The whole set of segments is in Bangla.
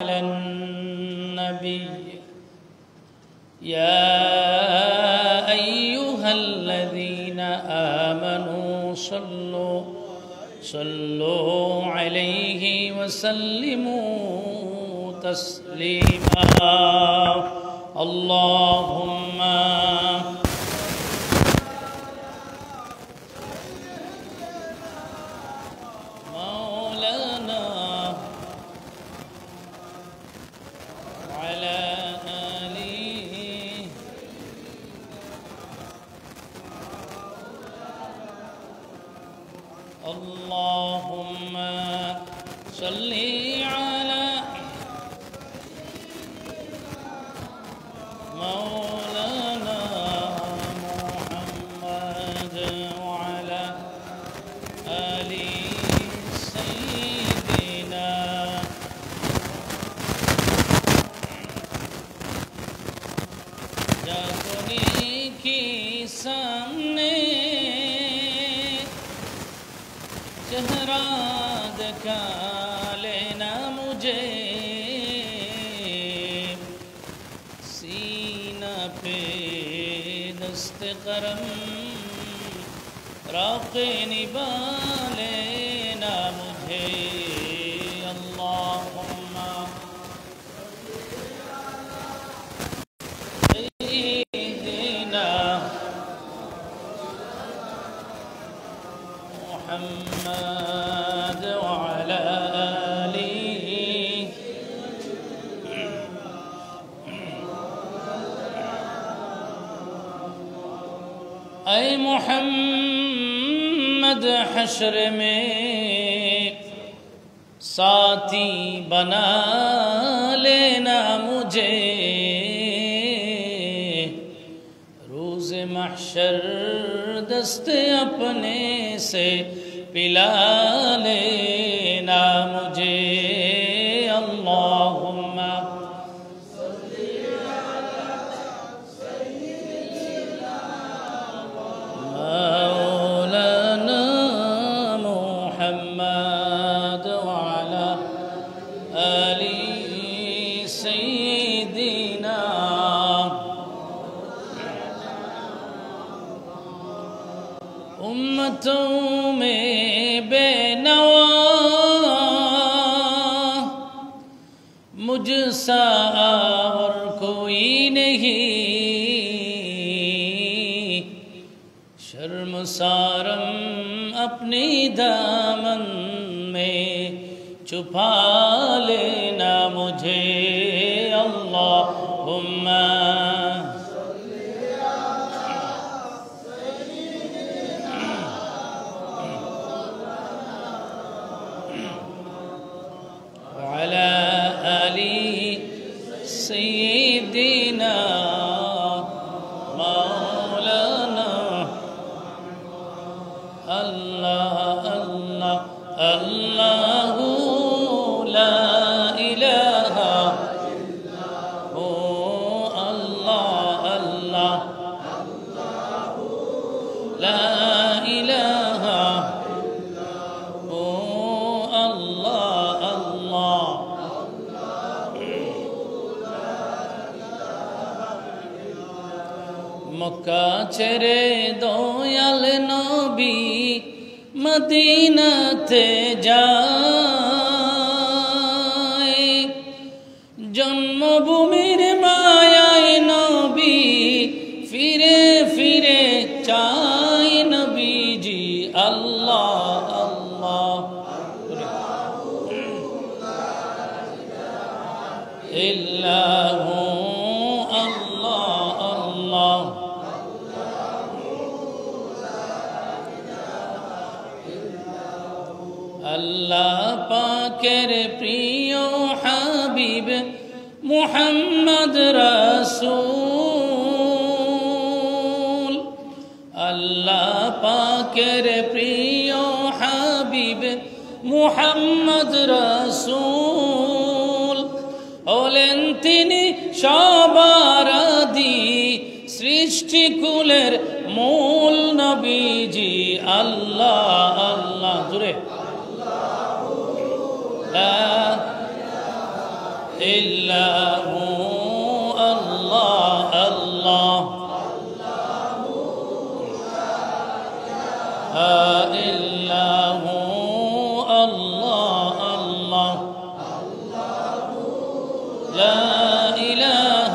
على النبي يا أيها الذين آمنوا صلوا عليه وسلموا تسليما اللهم مولانا وعلى آله اللهم صل على مولانا محمد وعلى آل سيدنا जागने के सामने चेहरा दिखा लेना मुझे सीना पे दस्त करम राक़े निभा लेना मुझे अल्लाहुम्मा सय्यिदना मुहम्मद वअला आलिहि ऐ मुहम्मद हश्र में साथी बना लेना मुझे रोज़ महशर दस्त अपने से पिला लेना मुझे अल्लाहुम्मा मौलाना मुहम्मद वअला आलि सय्यिदिना उम्मतों में बेनवा मुझसा और कोई नहीं शर्मसारम अपने दामन में छुपा लेना मुझे अल्लाहुम्मा वअला आलिहि सय्यिदिना मौलाना अल्लाह अल्लाह अल्लाहु ला इलाहा ओ अल्लाह अल्लाह ला इलाहा ओ अल्लाह अल्लाह मक्का ছেড়ে দয়াল নবী মদিনাতে যায় জন্মভূমির মায়ায় নবী ফিরে ফিরে চায় নবীজি আল্লাহ আল্লাহ ইল্লাহু আল্লাহ আল্লাহ আল্লাহ পাকের প্রিয় হাবিব মুহাম্মদ রাসূল আল্লাহ পাকের প্রিয় হাবিব মুহাম্মদ রাসূল হলেন তিনি সবার আদি সৃষ্টিকুলের মূল নবীজি আল্লাহ আল্লাহ জুড়ে লা إلا هو الله الله إلا هو الله الله لا إله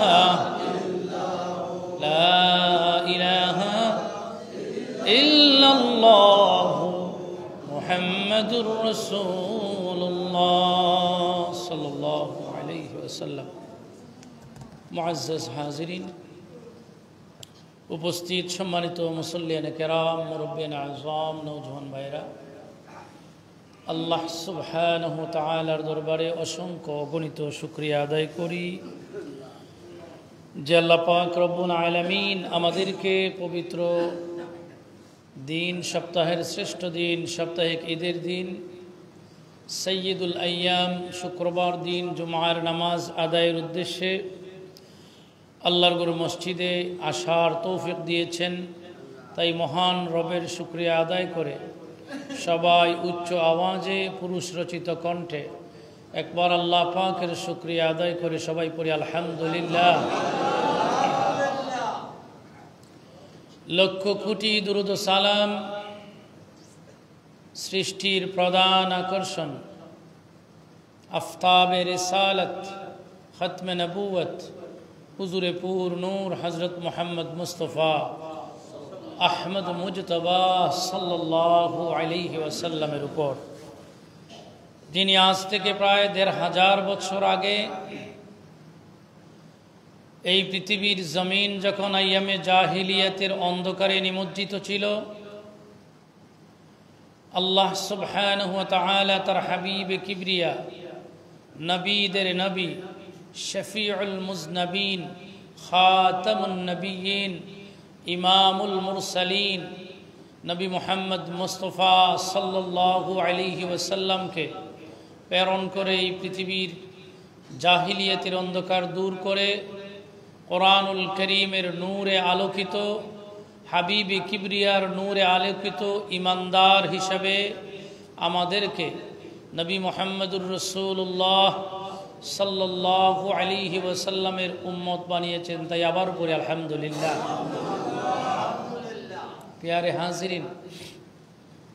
إلا الله محمد رسول الله صلى الله عليه وسلم মুআজ্জাজ হাজিরিন, উপস্থিত সম্মানিত মুসল্লিয়ানে কেরাম, মুরব্বিয়ানে আযম, নওজওয়ান ভাইরা, আল্লাহ সুবহানাহু ওয়া তাআলার দরবারে অসংখ্য অগণিত শুকরিয়া আদায় করি যে আল্লাহ পাক রব্বুল আলামিন আমাদেরকে পবিত্র দিন, সপ্তাহের শ্রেষ্ঠ দিন, সাপ্তাহিক ঈদের দিন, সৈয়দুল আইয়াম শুক্রবার দিন জুমার নামাজ আদায়ের উদ্দেশ্যে আল্লাহর ঘর মসজিদে আসার তৌফিক দিয়েছেন। তাই মহান রবের শুকরিয়া আদায় করে সবাই উচ্চ আওয়াজে পুরুষ রচিত কণ্ঠে একবার আল্লাহ পাকের শুকরিয়া আদায় করে সবাই পড়ি আলহামদুলিল্লাহ। লক্ষ কোটি দুরূদ ও সালাম সৃষ্টির প্রধান আকর্ষণ, আফতাবে রিসালাত, খতমে নবুয়ত, হুজুরে পুর নূর হযরত মুহাম্মদ মুস্তাফা আহমদ মুজতবা সাল্লাল্লাহু আলাইহি ওয়াসাল্লামের উপর, যিনি আজ থেকে প্রায় ১৫০০ বছর আগে এই পৃথিবীর জমিন যখন আইয়ামে জাহিলিয়াতের অন্ধকারে নিমজ্জিত ছিল, আল্লাহ সুবহানাহু ওয়া তাআলা তার হাবিবে কিবরিয়া, নবীদের নবী, শফিউল মুজনবিন, খাতামুন নবিয়্যিন, ইমামুল মুরসালিন নবী মুহাম্মদ মুস্তাফা সাল্লাল্লাহু আলাইহি ওয়াসাল্লামকে প্রেরণ করে এই পৃথিবীর জাহিলিয়াতের অন্ধকার দূর করে কোরআনুল করিমের নূরে আলোকিত, হাবিবে কিবরিয়ার নূরে আলোকিত ইমানদার হিসাবে আমাদেরকে নবী মুহাম্মদুর রাসূলুল্লাহ সাল্লাল্লাহু আলাইহি ওয়াসাল্লামের উম্মত বানিয়েছেন। তাই আবার পড়ি আলহামদুলিল্লাহ। প্রিয় হাজিরিন,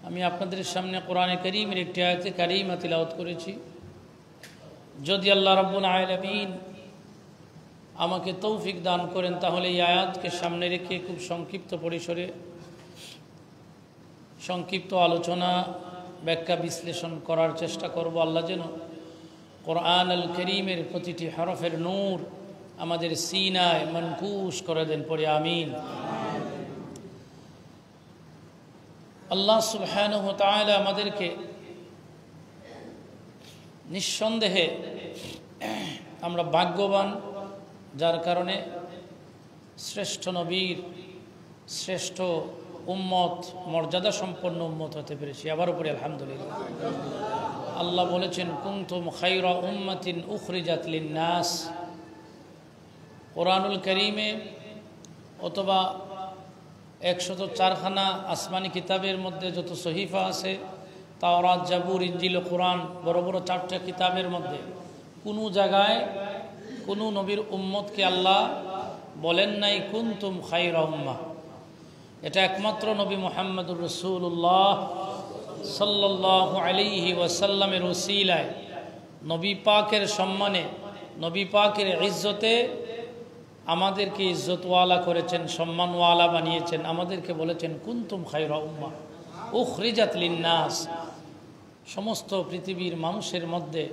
আমি আপনাদের সামনে কোরআনে কারীমের একটি আয়াতে কারীমা তিলাওয়াত করেছি। যদি আল্লাহ রাব্বুল আলামিন আমাকে তৌফিক দান করেন তাহলে এই আয়াতকে সামনে রেখে খুব সংক্ষিপ্ত পরিসরে সংক্ষিপ্ত আলোচনা, ব্যাখ্যা, বিশ্লেষণ করার চেষ্টা করব। আল্লাহ যেন কোরআন আল করিমের প্রতিটি হরফের নূর আমাদের সিনায় মনকুশ করে দেন, পড়ে আমিন। আল্লাহ সুবহানাহু ওয়া তাআলা আমাদেরকে নিঃসন্দেহে আমরা ভাগ্যবান, যার কারণে শ্রেষ্ঠ নবীর শ্রেষ্ঠ উম্মত, মর্যাদা সম্পন্ন উম্মত হতে পেরেছি। আবারও পড়ি আলহামদুলিল্লাহ। আল্লাহ বলেছেন কুনতুম খায়রা উম্মাতিন উখরিজাত লিন-নাস। কোরআনুল কারীমে অথবা ১০৪খানা আসমানি কিতাবের মধ্যে যত সহিফা আছে, তাওরাত, জাবুর, ইনজিল ও কোরআন, বড় বড় ৪টা কিতাবের মধ্যে কোনো জায়গায় কোনো নবীর উম্মতকে আল্লাহ বলেন নাই কুনতুম খায়রা উম্মাহ। এটা একমাত্র নবী মুহাম্মদুর রাসূলুল্লাহ সাল্লাল্লাহু আলাইহি ওয়াসাল্লামের ওসিলায়, নবী পাকের সম্মানে, নবী পাকের ইজ্জতে আমাদেরকে ইজ্জতওয়ালা করেছেন, সম্মানওয়ালা বানিয়েছেন। আমাদেরকে বলেছেন কুনতুম খায়রা উম্মাহ উখরিজাত লিন-নাস। সমস্ত পৃথিবীর মানুষের মধ্যে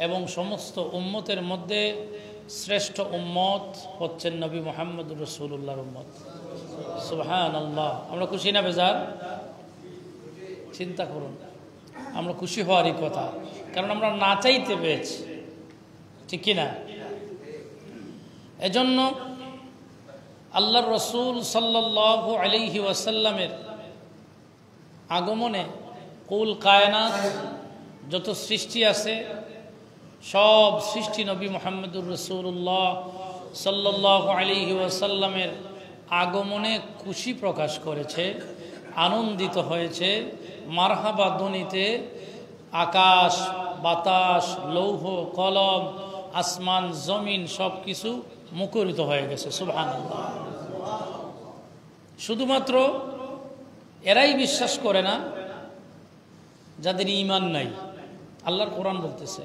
এবং সমস্ত উম্মতের মধ্যে শ্রেষ্ঠ উম্মত হচ্ছেন নবী মুহাম্মদুর রাসূলুল্লাহর উম্মত। সুবহানাল্লাহ। আমরা খুশি না বেজার? চিন্তা করুন, আমরা খুশি হওয়ারই কথা, কারণ আমরা না চাইতে পেয়েছি, ঠিক কিনা? এজন্য আল্লাহর রাসূল সাল্লাল্লাহু আলাইহি ওয়াসাল্লামের আগমনে কুল কায়নাত, যত সৃষ্টি আছে সব সৃষ্টি নবী মুহাম্মদুর রাসূলুল্লাহ সাল্লাল্লাহু আলাইহি ওয়াসাল্লামের আগমনে খুশি প্রকাশ করেছে, আনন্দিত হয়েছে। মারহাবা ধ্বনিতে আকাশ, বাতাস, লৌহ, কলম, আসমান জমিন সব কিছু মুখরিত হয়ে গেছে সুবহানাল্লাহ। শুধুমাত্র এরাই বিশ্বাস করে না যাদের ঈমান নাই। আল্লাহর কোরআন বলতেছে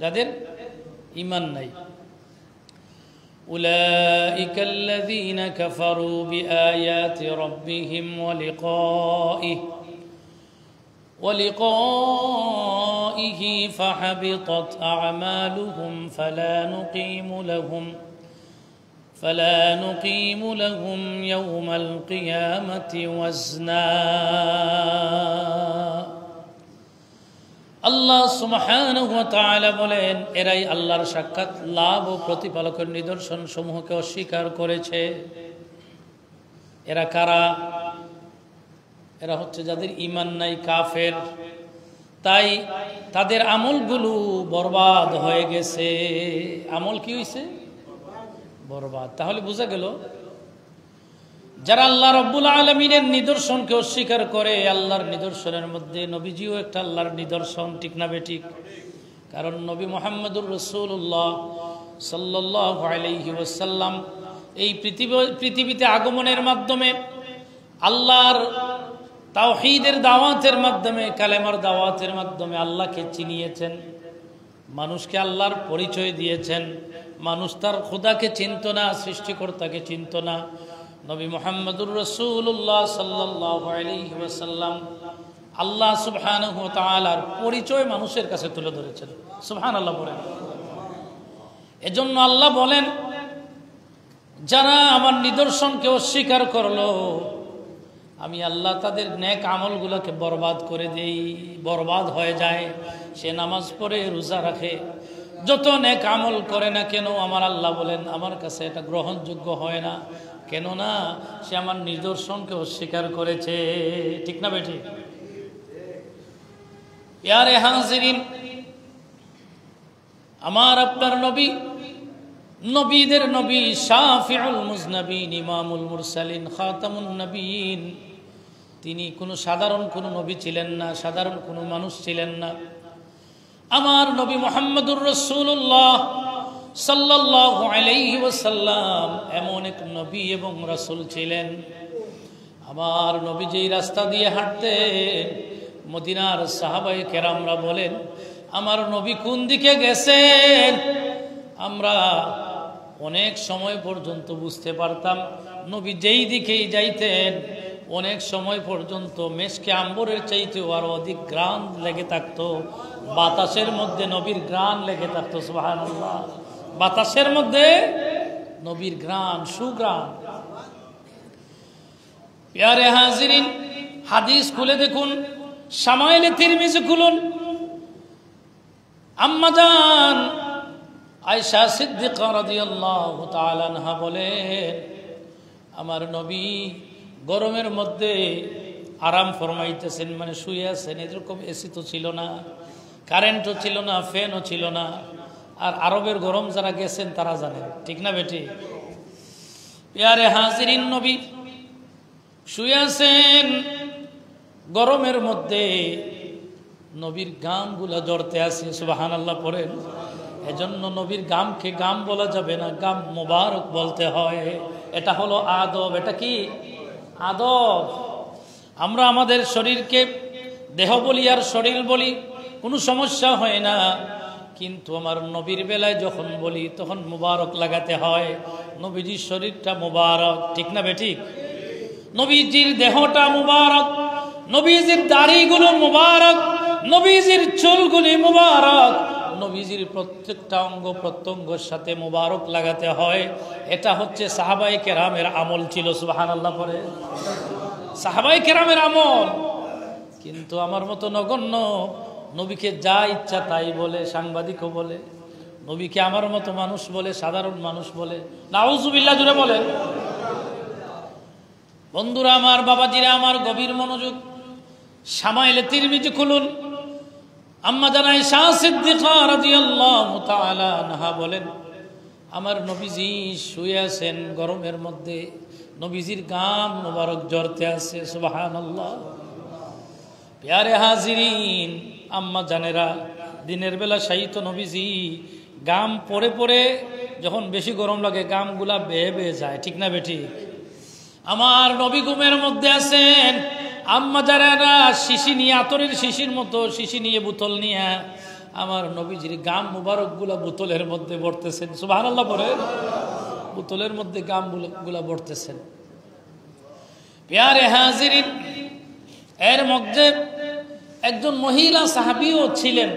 যাদের ঈমান নাই, উলাইকা আল্লাযীনা কাফারু বিআয়াতি রাব্বিহিম ওয়া লিকাইহি ফাহাবিতাত আ'মালুহুম فلا نقيم لهم يوم القيامة وزنا। আল্লাহ সুবহানাহু ওয়া তাআলা বলেন এরাই আল্লাহর সাক্ষাৎ লাভ ও প্রতিপালকের নিদর্শন সমূহকে অস্বীকার করেছে। এরা কারা? এরা হচ্ছে যাদের ঈমান নাই, কাফের। তাই তাদের আমলগুলো বরবাদ হয়ে গেছে। আমল কি হয়েছে? বরবাদ। তাহলে বোঝা গেল যারা আল্লাহ রাব্বুল আলামিনের নিদর্শনকে অস্বীকার করে, আল্লাহর নিদর্শনের মধ্যে নবীজিও একটা আল্লাহর নিদর্শন, ঠিক না বেঠিক? কারণ নবী মুহাম্মদুর রাসূলুল্লাহ সাল্লাল্লাহু আলাইহি ওয়াসাল্লাম এই পৃথিবীতে আগমনের মাধ্যমে আল্লাহর তাওহীদের দাওয়াতের মাধ্যমে, কালেমার দাওয়াতের মাধ্যমে আল্লাহকে চিনিয়েছেন, মানুষকে আল্লাহর পরিচয় দিয়েছেন। মানুষ তার খোদাকে চিনত না, সৃষ্টিকর্তাকে চিনত না। নবী মুহাম্মদুর রাসূলুল্লাহ সাল্লাল্লাহু আলাইহি ওয়াসাল্লাম আল্লাহ সুবহানাহু ওয়া তাআলার পরিচয় মানুষের কাছে তুলে ধরেছেন। সুবহানাল্লাহ বলেন। এজন্য আল্লাহ বলেন যারা আমার নিদর্শনকে অস্বীকার করলো, আমি আল্লাহ তাদের নেক আমলগুলোকে বরবাদ করে দেই, বরবাদ হয়ে যায়। সে নামাজ পড়ে, রোজা রাখে, যত নেক আমল করে না কেন, আমার আল্লাহ বলেন আমার কাছে এটা গ্রহণযোগ্য হয় না। কেননা সে আমার নিদর্শনকে অস্বীকার করেছে, ঠিক না বেটি? ইয়ারে হাজিরিন, আমার আপনার নবী, নবীদের নবী, শাফিউল মুজনাবিন, ইমামুল মুরসালিন, খাতামুন নবীন, তিনি কোনো সাধারণ কোনো নবী ছিলেন না, সাধারণ কোনো মানুষ ছিলেন না। আমার নবী মুহাম্মদুর রাসূলুল্লাহ সাল্লাল্লাহু আলাইহি ওয়াসাল্লাম এমন এক নবী এবং রাসূল ছিলেন। আমার নবী যেই রাস্তা দিয়ে হাঁটতেন, মদিনার সাহাবায়ে কেরামরা বলেন আমার নবী কোন দিকে গেছেন আমরা অনেক সময় পর্যন্ত বুঝতে পারতাম। নবী যেই দিকেই যাইতেন অনেক সময় পর্যন্ত মেশকে আম্বরের চাইতেও আরো অধিক ঘ্রাণ লেগে থাকতো। বাতাসের মধ্যে নবীর ঘ্রাণ লেগে থাকতো। সুবহানাল্লাহ। বাতাসের মধ্যে নবীর ঘ্রাণ, সুঘ্রাণ। প্যারে হাজিরিন, হাদিস খুলে দেখুন, শামাইলে তিরমিজি খুলুন। আম্মা জান আয়েশা সিদ্দিকা রাদিয়াল্লাহু তাআলা আনহা বলেন আমার নবী গরমের মধ্যে আরাম ফরমাইতেছেন, মানে শুয়ে আছেন। এরকম এসি তো ছিল না, কারেন্টও ছিল না, ফ্যানও ছিল না। আর আরবের গরম যারা গেছেন তারা জানেন, ঠিক না বেটি? প্যারে হাজিরিন, নবী শুয়ে আছেন গরমের মধ্যে, নবীর গামগুলা জ্বরতে আছে। সুবহানাল্লাহ পড়েন। এজন্য নবীর গামকে গাম বলা যাবে না, গাম মোবারক বলতে হয়। এটা হলো আদব। এটা কি আদব? আমরা আমাদের শরীরকে দেহ বলি আর শরীর বলি, কোনো সমস্যা হয় না, কিন্তু আমার নবীর বেলায় যখন বলি তখন মুবারক লাগাতে হয়। নবীজির শরীরটা মুবারক, ঠিক না বেঠিক? নবীজির দেহটা মুবারক, নবীজির দাড়িগুলো মুবারক, নবীজির চুলগুলি মুবারক, নবীজির প্রত্যেকটা অঙ্গ প্রত্যঙ্গের সাথে মুবারক লাগাতে হয়। এটা হচ্ছে সাহাবায়ে কেরামের আমল ছিল। সুবহানাল্লাহ পড়ে। সাহাবায়ে কেরামের আমল। কিন্তু আমার মতো নগণ্য নবীকে যা ইচ্ছা তাই বলে, সাংবাদিকও বলে, নবীকে আমার মতো মানুষ বলে, সাধারণ মানুষ বলে। নাউজুবিল্লাহ জুড়ে বলে। বন্ধুরা আমার, বাবাজিরা আমার, গভীর মনোযোগ। শামাইলে তিরমিজি খুলুন। আম্মা জান আয়েশা সিদ্দিকা রাদিয়াল্লাহু তাআলা আনহা বলেন আমার নবীজি শুয়ে আছেন গরমের মধ্যে, নবীজির গাম মোবারক জ্বরতে আছে। সুবহানাল্লাহ। প্যারে হাজিরিন, আম্মা জানেরা, দিনের বেলা শায়িত নবীজি গাম পরে পরে যখন বেশি গরম লাগে গামগুলা বেয়ে বেয়ে যায়, ঠিক না বেটি? আমার নবী ঘুমের মধ্যে আছেন, আম্মা যারা শিশি নিয়ে, আতরের শিশির মতো শিশি নিয়ে, বোতল নিয়ে আমার নবীজির গাম মুবারক গুলা বোতলের মধ্যে ভরতেছেন। সুবহানাল্লাহ পরে বোতলের মধ্যে গাম গুলা ভরতেছেন। প্যারে হাজিরিন, এর মধ্যে একজন মহিলা সাহাবীও ছিলেন,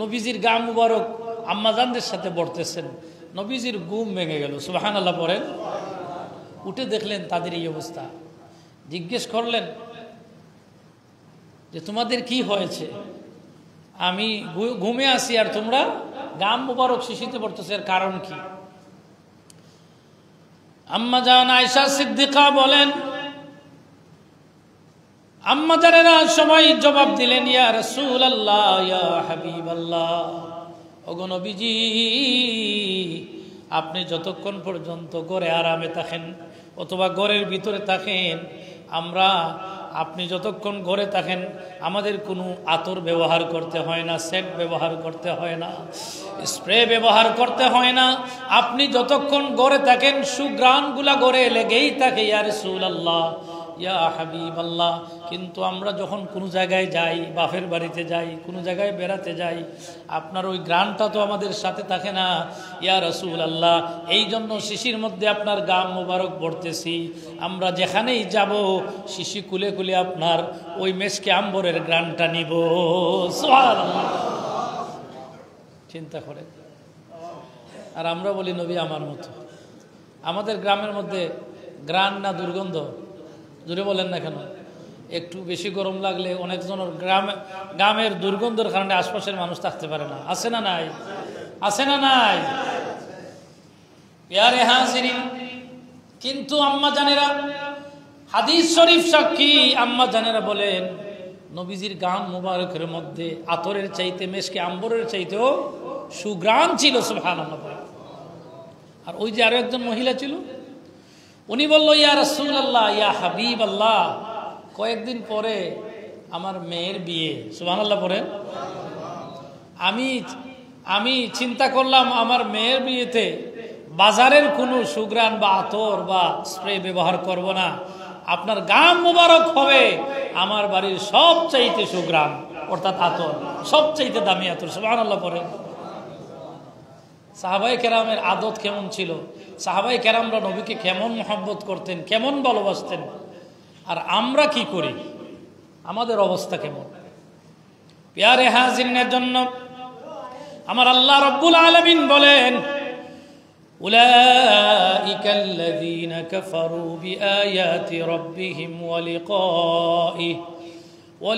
নবীজির গাম মুবারক আম্মাজানদের সাথে ভরতেছেন। নবীজির ঘুম ভেঙে গেল। সুবহানাল্লাহ পড়েন। উঠে দেখলেন তাদের এই অবস্থা। জিজ্ঞেস করলেন যে তোমাদের কি হয়েছে? আমি ঘুমে আছি আর তোমরা গাম মুবারক শিশিতে পড়তেছে, এর কারণ কি? আম্মা জান আয়েশা সিদ্দিকা বলেন, আম্মা জানেরা সবাই জবাব দিলেন, ইয়া রাসূলুল্লাহ, ইয়া হাবিবাল্লাহ, ওগো নবীজি, আপনি যতক্ষণ পর্যন্ত ঘরে আরামে থাকেন অথবা ঘরের ভিতরে থাকেন, আপনি যতক্ষণ ঘরে থাকেন আমাদের কোনো আতর ব্যবহার করতে হয় না, সেন্ট ব্যবহার করতে হয় না, স্প্রে ব্যবহার করতে হয় না। আপনি যতক্ষণ ঘরে থাকেন সুঘ্রাণগুলা ঘরে লেগেই থাকে, ইয়া রাসূলুল্লাহ, ইয়া হাবিবাল্লাহ। কিন্তু আমরা যখন কোনো জায়গায় যাই, বাপের বাড়িতে যাই, কোনো জায়গায় বেড়াতে যাই, আপনার ওই গ্রানটা তো আমাদের সাথে থাকে না, ইয়া রাসূলুল্লাহ। এই জন্য শিশির মধ্যে আপনার গাম মোবারক ভরতেছি। আমরা যেখানেই যাব শিশি কুলে কুলে আপনার ওই মেসকে আম্বরের গ্রানটা নিব। সুবহানাল্লাহ। চিন্তা করে। আর আমরা বলি নবী আমার মতো। আমাদের গ্রামের মধ্যে গ্রান না দুর্গন্ধ? জোরে বলেন না কেন? একটু বেশি গরম লাগলে অনেকজনের গ্রামের দুর্গন্ধের কারণে আশপাশের মানুষ থাকতে পারে না। আছে না নাই? আছে না নাই? প্যারে হাজিরিন, কিন্তু আম্মা জানেরা, হাদিস শরীফ সাক্ষী, আম্মা জানেরা বলেন নবীজির গাম মুবারকের মধ্যে আতরের চাইতে, মেশকে আম্বরের চাইতেও সুগ্রাম ছিল। সুবহানাল্লাহ। আর ওই যে আরো একজন মহিলা ছিল, উনি বলল, ইয়া রাসূলুল্লাহ, ইয়া হাবিবাল্লাহ, কয়েকদিন পরে আমার মেয়ের বিয়ে। সুবহানাল্লাহ পড়েন। আমি চিন্তা করলাম আমার মেয়ের বিয়েতে বাজারের কোনো সুগ্রাণ বা আতর বা স্প্রে ব্যবহার করব না, আপনার গাম মুবারক হবে আমার বাড়ির সবচাইতে সুগ্রাণ, অর্থাৎ আতর, সবচাইতে দামি আতর। সুবহানাল্লাহ পড়েন। সাহাবায়ে কেরামের আদত কেমন ছিল, সাহাবায়ে কেরামরা নবীকে কেমন মহব্বত করতেন, কেমন ভালোবাসতেন, আর আমরা কি করি, আমাদের অবস্থা কেমন? প্যারে হাজিরিনের জন্য আমার আল্লাহ রাব্বুল আলামিন বলেন, উলাইকাল্লাযীনা কাফারু বিআয়াতি রাব্বিহিম ওয়া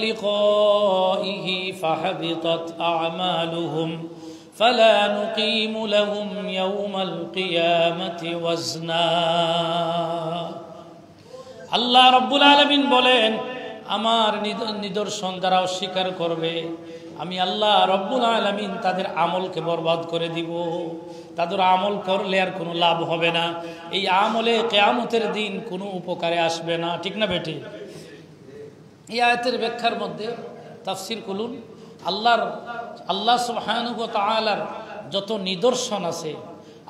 লিকাইহি ফাহাবিতাত আ'মালুহুম فلا نقيم لهم يوم القيامة وزنا। আল্লাহ রাব্বুল আলামিন বলেন, আমার নিদর্শন দ্বারা অস্বীকার করবে, আমি আল্লাহ রাব্বুল আলামিন তাদের আমলকে বরবাদ করে দিব। তাদের আমল করলে আর কোনো লাভ হবে না, এই আমলে কিয়ামতের দিন কোনো উপকারে আসবে না। ঠিক না বেটি? এই আয়াতের ব্যাখ্যার মধ্যে তাফসীর খুলুন। আল্লাহ সুবহানাহু ওয়া তাআলার যত নিদর্শন আছে,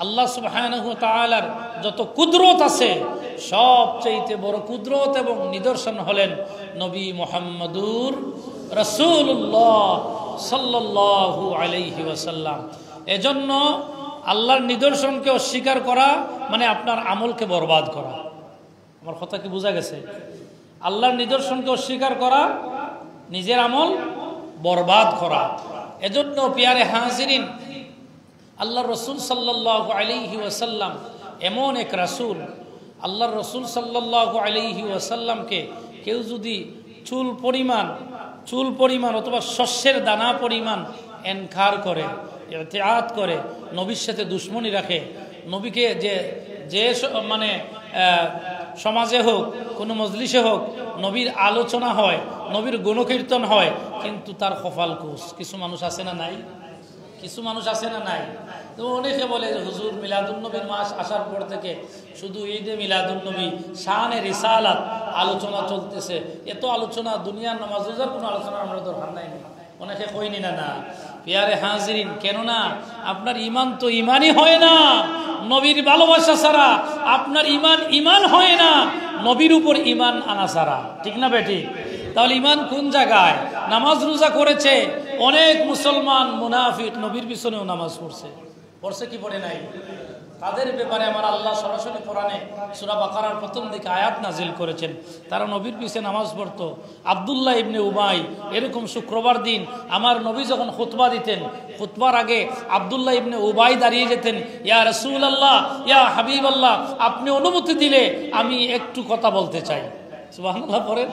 আল্লাহ সুবহানাহু ওয়া তাআলার যত কুদরত আছে, সবচেয়ে বড় কুদরত এবং নিদর্শন হলেন নবী মুহাম্মদুর রাসূলুল্লাহ সাল্লাল্লাহু আলাইহি ওয়াসাল্লাম। এজন্য আল্লাহর নিদর্শনকে অস্বীকার করা মানে আপনার আমলকে বরবাদ করা। আমার কথা কি বোঝা গেছে? আল্লাহর নিদর্শনকে অস্বীকার করা নিজের আমল বরবাদ করা। এজন্য প্যারে হাজিরিন, আল্লাহর রাসূল সাল্লাল্লাহু আলাইহি ওয়াসাল্লাম এমন এক রাসূল, আল্লাহর রাসূল সাল্লাল্লাহু আলাইহি ওয়াসাল্লামকে কেউ যদি চুল পরিমাণ অথবা শস্যের দানা পরিমাণ এনকার করে, ইতিআদ করে, নবীর সাথে দুশ্মনী রাখে, নবীকে যে মানে সমাজে হোক, কোনো মজলিসে হোক, নবীর আলোচনা হয়, নবীর গুণকীর্তন হয়, কিন্তু তার কপাল কুঁচ। কিছু মানুষ আছে না নাই? কিছু মানুষ আছে না নাই? তো অনেকে বলে হুজুর মিলাদুন্নবীর মাস আসার পর থেকে শুধু ঈদে মিলাদুন্নবী, শানে রিসালাত আলোচনা চলতেছে। এত আলোচনা, দুনিয়ার নামাজ রোজার কোনো আলোচনা আমরা দরকার নাই। অনেকে কইনি না পেয়ারে হাজিরিন, কেননা আপনার ইমান তো ইমানই হয় না নবীর ভালোবাসা ছাড়া, আপনার ইমান ইমান হয় না নবীর উপর ইমান আনা ছাড়া, ঠিক না বেটি? তাহলে ইমান কোন জায়গায়? নামাজ রোজা করেছে অনেক মুসলমান মুনাফিক, নবীর পিছনেও নামাজ পড়ছে কি পড়ে নাই? তাদের ব্যাপারে আমার আল্লাহ সরাসরি কোরআনে সূরা বাকারার প্রথম দিকে আয়াত নাজিল করেছেন। তারা নবীর পিছে নামাজ পড়তো। আব্দুল্লাহ ইবনে উবাই এরকম শুক্রবার দিন আমার নবী যখন খুতবা দিতেন, খুতবার আগে আব্দুল্লাহ ইবনে উবাই দাঁড়িয়ে যেতেন, ইয়া রাসূলুল্লাহ, ইয়া হাবিবাল্লাহ, আপনি অনুমতি দিলে আমি একটু কথা বলতে চাই। সুবহানাল্লাহ পড়েন।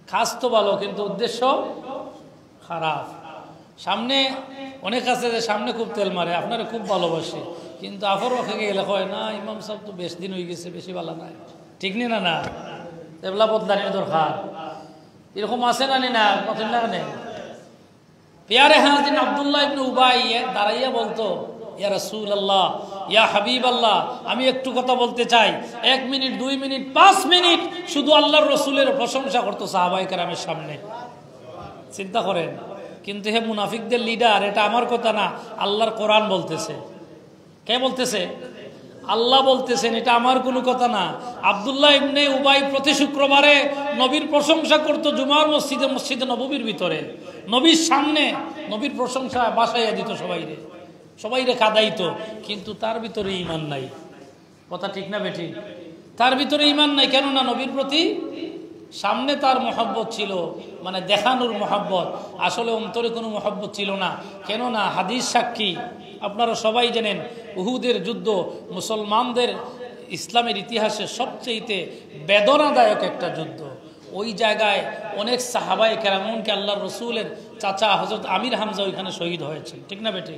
খাস তো ভালো, কিন্তু উদ্দেশ্য খারাপ। সামনে অনেক আছে যে সামনে খুব তেল মারে, আপনারা খুব ভালোবাসে, কিন্তু আফর ওখানে গেলে হয় না, ইমাম সাহেব তো বেশ দিন হয়ে গেছে, বেশি ভালো নাই, ঠিক নি না? না এগুলা বদলানির দরকার। এরকম আছে না নি? না কথা না নেই। পেয়ারে হাজিন আব্দুল্লাহ ইবনে উবাই দাঁড়াইয়া বলতো, ইয়া রাসূলুল্লাহ, ইয়া হাবিবাল্লাহ, আমি একটু কথা বলতে চাই। 1 মিনিট, 2 মিনিট, 5 মিনিট শুধু আল্লাহর রসুলের প্রশংসা করতো সাহাবায়ে কেরামের সামনে। চিন্তা করেন। কিন্তু হে মুনাফিকদের লিডার, এটা আমার কথা না, আল্লাহর কোরআন বলতেছে। কে বলতেছে? আল্লাহ বলতেছেন, এটা আমার কোনো কথা না। আব্দুল্লাহ ইবনে উবাই প্রতি শুক্রবারে নবীর প্রশংসা করতো জুমার মসজিদে নববীর ভিতরে, নবীর সামনে নবীর প্রশংসা বাসাইয়া দিত সবাইরে কাঁদাইতো, কিন্তু তার ভিতরে ঈমান নাই। কথা ঠিক না বেঠিক? তার ভিতরে ঈমান নাই। কেননা নবীর প্রতি সামনে তার মহব্বত ছিল, মানে দেখানোর মহব্বত, আসলে অন্তরে কোনো মহব্বত ছিল না। কেননা হাদিস সাক্ষী, আপনারা সবাই জানেন উহুদের যুদ্ধ মুসলমানদের ইসলামের ইতিহাসে সবচেয়ে বেদনাদায়ক একটা যুদ্ধ। ওই জায়গায় অনেক সাহাবায়ে কেরাম, এমনকি আল্লাহর রসুলের চাচা হযরত আমির হামজা ওইখানে শহীদ হয়েছেন, ঠিক না বেটি?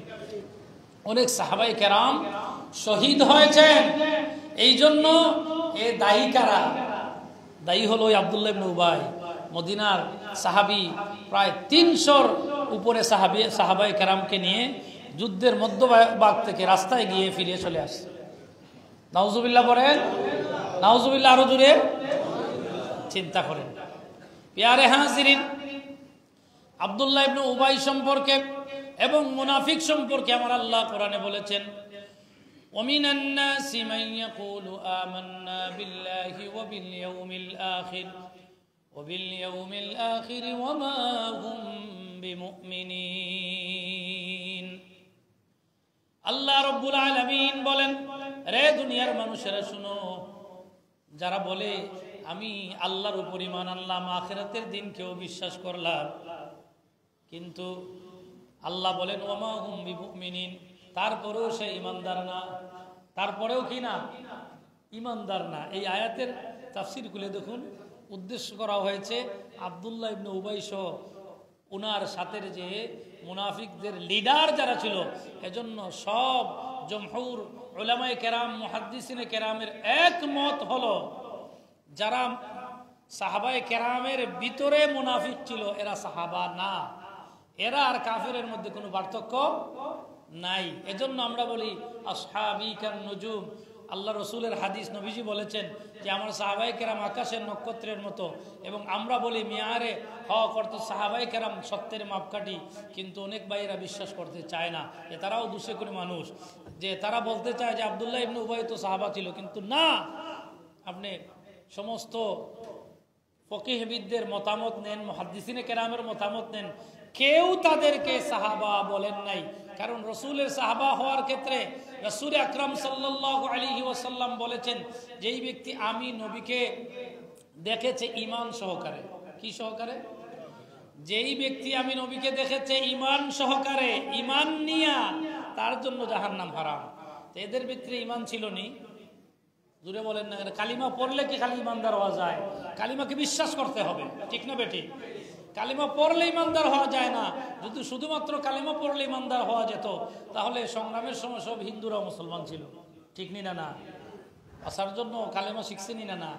অনেক সাহাবায়ে কেরাম শহীদ হয়েছেন। এই জন্য এ দায়ী কারা? দায়ী হলো ওই আব্দুল্লাহ ইবনে উবাই, মদিনার সাহাবী, প্রায় 300-র উপরে সাহাবায়ে কেরামকে নিয়ে যুদ্ধের মধ্যভাগ থেকে রাস্তায় গিয়ে ফিরে চলে আসছে। নাউজুবিল্লাহ বলেন, নাউজুবিল্লাহ আরো জোরে। চিন্তা করেন। পেয়ারে হাজিরিন, আব্দুল্লাহ ইবনে উবাই সম্পর্কে এবং মুনাফিক সম্পর্কে আমার আল্লাহ কোরআনে বলেছেন, ومن الناس من يقول آمنا بالله وباليوم الآخر وما هم بمؤمنين। আল্লাহ রব্বুল আলামিন বলেন, রে দুনিয়ার মানুষেরা শুনো, যারা বলে আমি আল্লাহর উপর ঈমান আনলাম, আখিরাতের দিনকেও বিশ্বাস করলাম, কিন্তু আল্লাহ বলেন ওমা হুম বিমুমিনিন, তারপরেও সে ইমানদার না। তারপরেও কি না? ইমানদার না। এই আয়াতের তাফসীর খুলে দেখুন, উদ্দেশ্য করা হয়েছে আব্দুল্লাহ ইবনে উবাই সহ ওনার সাথে যে মুনাফিকদের লিডার যারা ছিল, এজন্য সব জমহুর উলামায়ে কেরাম, মুহাদ্দিসিনে কেরামের একমত হলো, যারা সাহাবায়ে কেরামের ভিতরে মুনাফিক ছিল এরা সাহাবা না, এরা আর কাফেরের মধ্যে কোনো পার্থক্য নাই। এজন্য আমরা বলি আসহাবী কান নুজুম। আল্লাহ রসুলের হাদিস, নবীজি বলেছেন যে আমার সাহাবায়ে কেরাম আকাশের নক্ষত্রের মতো, এবং আমরা বলি মিয়ারে হক অর্থ সাহাবায়ে কেরাম সত্যের মাপকাঠি, কিন্তু অনেক ভাইয়েরা বিশ্বাস করতে চায় না, যে তারাও দুশে করে মানুষ, যে তারা বলতে চায় যে আব্দুল্লাহ ইবনে উবাই তো সাহাবা ছিল, কিন্তু না। আপনি সমস্ত ফকিহবিদদের মতামত নেন, মুহাদ্দিসিনে কেরামের মতামত নেন, কেউ তাদেরকে সাহাবা বলেন নাই। কারণ রসুলের সাহাবা হওয়ার ক্ষেত্রে রাসূল আকরাম সাল্লাল্লাহু আলাইহি ওয়াসাল্লাম বলেছেন, যেই ব্যক্তি আমি নবীকে দেখেছে ঈমান সহকারে, কি সহকারে? যেই ব্যক্তি আমি নবীকে দেখেছে ঈমান সহকারে, ঈমান নিয়া, তার জন্য জাহান্নাম হারাম। তো এদের ভিতরে ঈমান ছিল নি? জুড়ে বলেন না। কালিমা পড়লে কি খালি ঈমানদার হওয়া যায়? কালিমাকে বিশ্বাস করতে হবে, ঠিক না বেটি? কালিমা পড়লে ইমানদার হওয়া যায় না। যদি শুধুমাত্র কালিমা পড়লে ইমানদার হওয়া যেত, তাহলে সংগ্রামের সময় সব হিন্দুরা মুসলমান ছিল, ঠিক নি না? না আসার জন্য কালেমা শিখছেনি না? না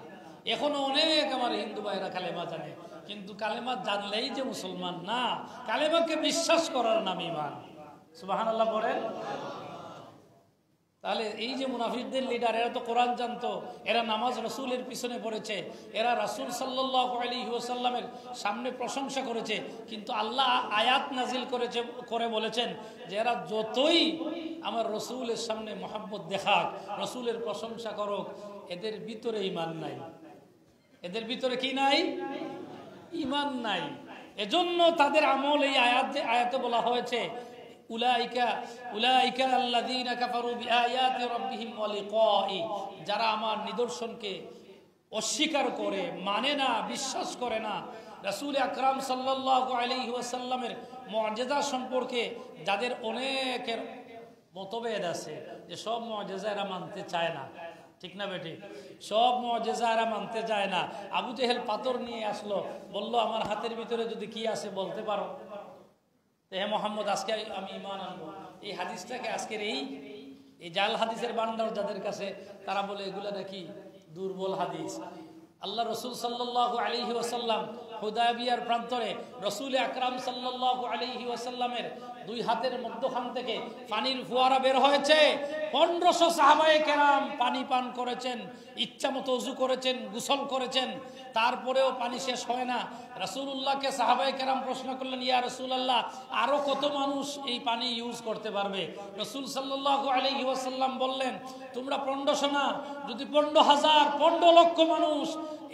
এখনো অনেক আমার হিন্দু ভাইরা কালেমা জানে, কিন্তু কালেমা জানলেই যে মুসলমান না, কালেমাকে বিশ্বাস করার নাম ঈমান। সুবহানাল্লাহ পড়েন। তাহলে এই যে মুনাফিকদের লিডার, এরা তো কোরআন জানতো, এরা নামাজ রসুলের পিছনে পড়েছে, এরা রাসূল সাল্লাল্লাহু আলাইহি ওয়াসাল্লামের সামনে প্রশংসা করেছে, কিন্তু আল্লাহ আয়াত নাজিল করে বলেছেন যে এরা যতই আমার রসুলের সামনে মহব্বত দেখাক, রসুলের প্রশংসা করুক, এদের ভিতরে ঈমান নাই। এদের ভিতরে কি নাই? ঈমান নাই। এজন্য তাদের আমল এই আয়াতে বলা হয়েছে উলাইকা আল্লাযীনা কাফারু বিআয়াতি রাব্বিহিম ওয়া লিকাই, যারা আমার নিদর্শনকে অস্বীকার করে, মানে না, বিশ্বাস করে না। রাসূল আকরাম সাল্লাল্লাহু আলাইহি ওয়াসাল্লামের মুআজিজা সম্পর্কে যাদের অনেকের মতভেদ আছে, যে সব মুআজিজা এরা মানতে চায় না, ঠিক না বেটি? সব মুআজিজা এরা মানতে চায় না। আবু জেহেল পাথর নিয়ে আসলো, বলল আমার হাতের ভিতরে যদি কি আছে বলতে পারো, হে মোহাম্মদ আজকে আমি ঈমান আনবো। এই হাদিসটাকে আজকের এই জাল হাদিসের ভান্ডার যাদের কাছে, তারা বলে এগুলো নাকি দুর্বল হাদিস। আল্লাহ রসুল সাল্লাল্লাহু আলাইহি ওয়াসাল্লাম হুদায়বিয়ার প্রান্তরে রসুল আকরাম সাল্লাল্লাহু আলাইহি ওয়াসাল্লামের দুই হাতের মধ্যখান থেকে পানির ফোয়ারা বের হয়েছে। 1500 সাহাবায়ে কেরাম পানি পান করেছেন, ইচ্ছা মতো ওযু করেছেন, গোসল করেছেন, তারপরেও পানি শেষ হয় না। রাসূলুল্লাহকে সাহাবায়ে কেরাম প্রশ্ন করলেন, ইয়া রাসূলুল্লাহ, আরো কত মানুষ এই পানি ইউজ করতে পারবে? রাসূল সাল্লাল্লাহু আলাইহি ওয়াসাল্লাম বললেন, তোমরা 1500 না, যদি 15,000 15 লক্ষ মানুষ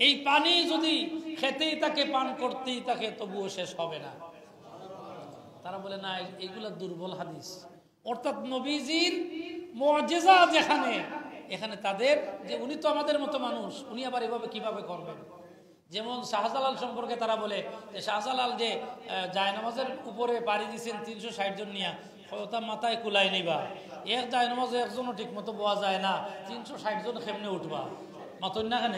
এই পানি যদি খেতেই থাকে, পান করতেই থাকে, তবুও শেষ হবে না। তারা বলে না, এগুলা দুর্বল হাদিস। অর্থাৎ নবীজির মুআজিজা যেখানে, এখানে তাদের যে উনি তো আমাদের মতো মানুষ, উনি আবার এভাবে কিভাবে করবেন? যেমন শাহজালাল সম্পর্কে তারা বলে যে শাহজালাল যে জায়নামাজের উপরে পাড়ি দিয়েছেন 360 জন নিয়ে, ওটা মাথায় কুলাই নিবা, এক জায়নামাজে একজনও ঠিক মতো বোয়া যায় না, 360 জন কেমনে উঠবা? মাতন না কেন?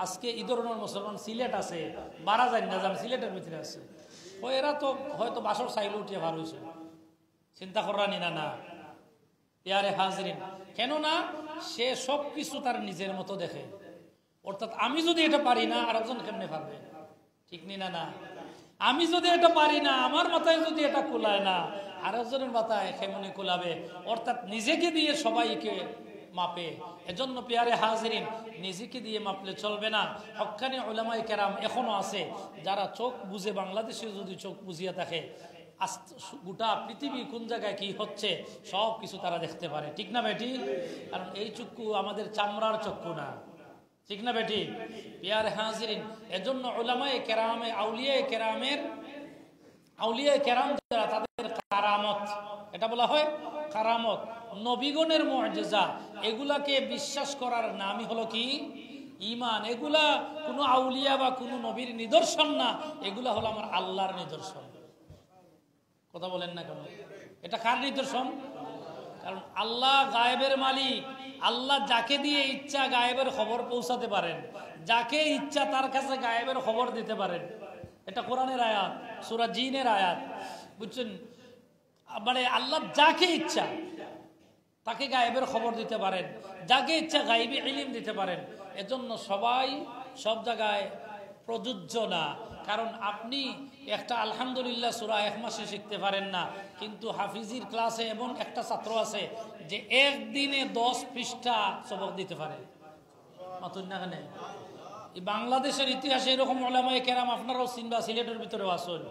আজকে এই ধরনের মুসলমান সিলেট আছে, বারা যায় না, যান সিলেটের ভিতরে আছে, ও এরা তো হয়তো বাসর সাইলে উঠিয়ে ভালো হয়েছে, চিন্তা করানি না। না ইয়ারে হাজরিন, কেননা সে সব কিছু তার নিজের মতো দেখে। অর্থাৎ আমি যদি এটা পারি না, আরেকজন কেমনে পারবে? ঠিক নি না? না, আমি যদি এটা পারি না, আমার মাথায় যদি এটা কুলায় না, আরেকজনের মাথায় কেমনে কুলাবে? অর্থাৎ নিজেকে দিয়ে সবাইকে মাপে। এজন্য পেয়ারে হাজরিন, নিজেকে দিয়ে মাপলে চলবে না। হক্কানি উলামায়ে কেরাম এখনো আছে যারা চোখ বুঝে, বাংলাদেশে যদি চোখ বুঝিয়ে থাকে, গোটা পৃথিবী কোন জায়গায় কি হচ্ছে সব কিছু তারা দেখতে পারে, ঠিক না বেটি? কারণ এই চক্ষু আমাদের চামড়ার চক্ষু না, ঠিক না বেটি? পেয়ারে হাজরিন, এজন্য উলামায়ে কেরামে আউলিয়ায়ে কেরাম যারা, তাদের কারামত, এটা বলা হয় কারামত, নবীগণের মুআজিজা, এগুলাকে বিশ্বাস করার নামই হলো কি? ঈমান। এগুলা কোনো আউলিয়া বা কোনো নবীর নিদর্শন না, এগুলা হলো আমার আল্লাহর নিদর্শন। কথা বলেন না কেন? এটা কার নিদর্শন? কারণ আল্লাহ গায়েবের মালিক। আল্লাহ যাকে দিয়ে ইচ্ছা গায়েবের খবর পৌঁছাতে পারেন, যাকে ইচ্ছা তার কাছে গায়েবের খবর দিতে পারেন। এটা কোরআনের আয়াত, সূরা জিনের আয়াত, বুঝছেন? মানে আল্লাহ যাকে ইচ্ছা তাকে গায়েবের খবর দিতে পারেন, যাকে ইচ্ছা গায়েবী ইলম দিতে পারেন। এজন্য সবাই সব জায়গায় প্রযোজ্য না। কারণ আপনি একটা আলহামদুলিল্লাহ সূরা এক মাসে শিখতে পারেন না, কিন্তু হাফিজির ক্লাসে এমন একটা ছাত্র আছে যে একদিনে 10 পৃষ্ঠা সবক দিতে পারে। মাতুন না কেন? এই বাংলাদেশের ইতিহাসে এরকম উলামায়ে কেরাম আপনারাও চিনবা, সিলেটের ভিতরেও আসুন,